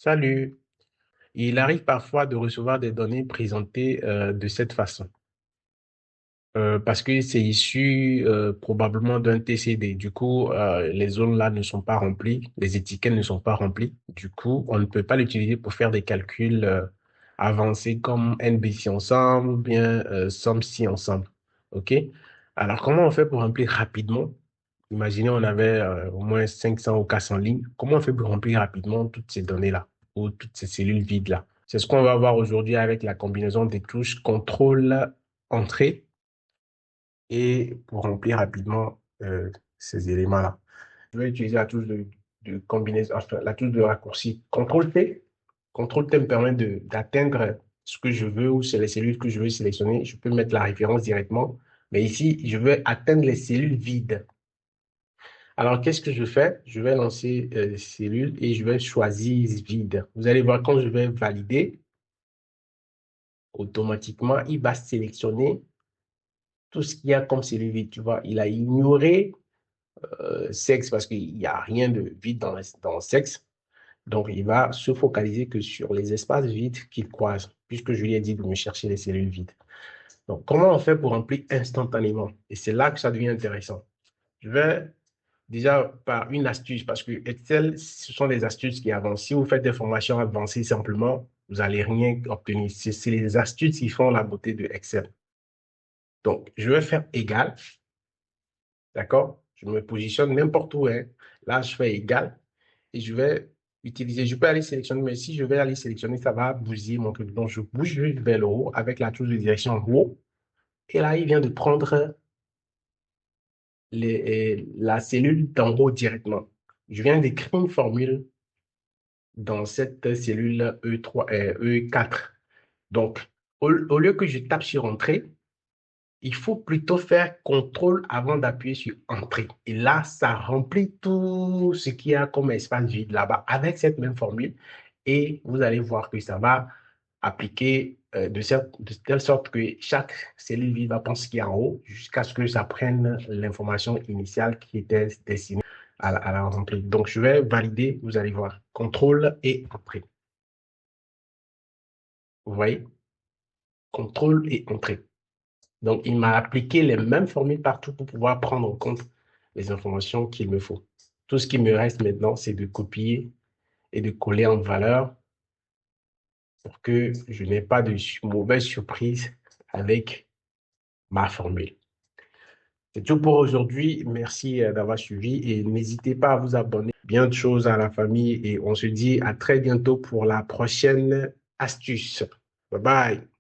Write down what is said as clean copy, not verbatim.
Salut. Il arrive parfois de recevoir des données présentées de cette façon, parce que c'est issu probablement d'un TCD. Du coup, les zones là ne sont pas remplies, les étiquettes ne sont pas remplies. Du coup, on ne peut pas l'utiliser pour faire des calculs avancés comme NBC ensemble ou bien SUMC ensemble. OK? Alors, comment on fait pour remplir rapidement? Imaginez, on avait au moins 500 ou 400 lignes. Comment on fait pour remplir rapidement toutes ces données-là ou toutes ces cellules vides-là? C'est ce qu'on va voir aujourd'hui avec la combinaison des touches contrôle, entrée et pour remplir rapidement ces éléments-là. Je vais utiliser la touche de combinaison, enfin, la touche de raccourci CTRL T. CTRL T me permet d'atteindre ce que je veux ou c'est les cellules que je veux sélectionner. Je peux mettre la référence directement. Mais ici, je veux atteindre les cellules vides. Alors, qu'est-ce que je fais? Je vais lancer cellules et je vais choisir vide. Vous allez voir quand je vais valider, automatiquement, il va sélectionner tout ce qu'il y a comme cellule vide. Tu vois, il a ignoré sexe parce qu'il n'y a rien de vide dans sexe. Donc, il va se focaliser que sur les espaces vides qu'il croise, puisque je lui ai dit de me chercher les cellules vides. Donc, comment on fait pour remplir instantanément? Et c'est là que ça devient intéressant. Je vais déjà par une astuce, parce que Excel, ce sont des astuces qui avancent. Si vous faites des formations avancées simplement, vous n'allez rien obtenir. C'est les astuces qui font la beauté de Excel. Donc, je vais faire égal, d'accord? Je me positionne n'importe où, hein. Là, je fais égal et je vais utiliser, je peux aller sélectionner, mais si je vais aller sélectionner, ça va bousiller mon truc. Donc, je bouge vers le haut avec la touche de direction en haut. Et là, il vient de prendre la cellule d'en haut directement. Je viens d'écrire une formule dans cette cellule E3, E4. Donc, au lieu que je tape sur Entrée, il faut plutôt faire CTRL avant d'appuyer sur Entrée. Et là, ça remplit tout ce qu'il y a comme espace vide là-bas avec cette même formule. Et vous allez voir que ça va appliquer de telle sorte que chaque cellule vide va prendre ce qu'il y a en haut jusqu'à ce que ça prenne l'information initiale qui était destinée à la remplir. Donc, je vais valider, vous allez voir, CTRL et Entrée. Vous voyez? CTRL et Entrée. Donc, il m'a appliqué les mêmes formules partout pour pouvoir prendre en compte les informations qu'il me faut. Tout ce qui me reste maintenant, c'est de copier et de coller en valeur pour que je n'ai pas de mauvaise surprise avec ma formule. C'est tout pour aujourd'hui. Merci d'avoir suivi et n'hésitez pas à vous abonner. Bien de choses à la famille et on se dit à très bientôt pour la prochaine astuce. Bye bye.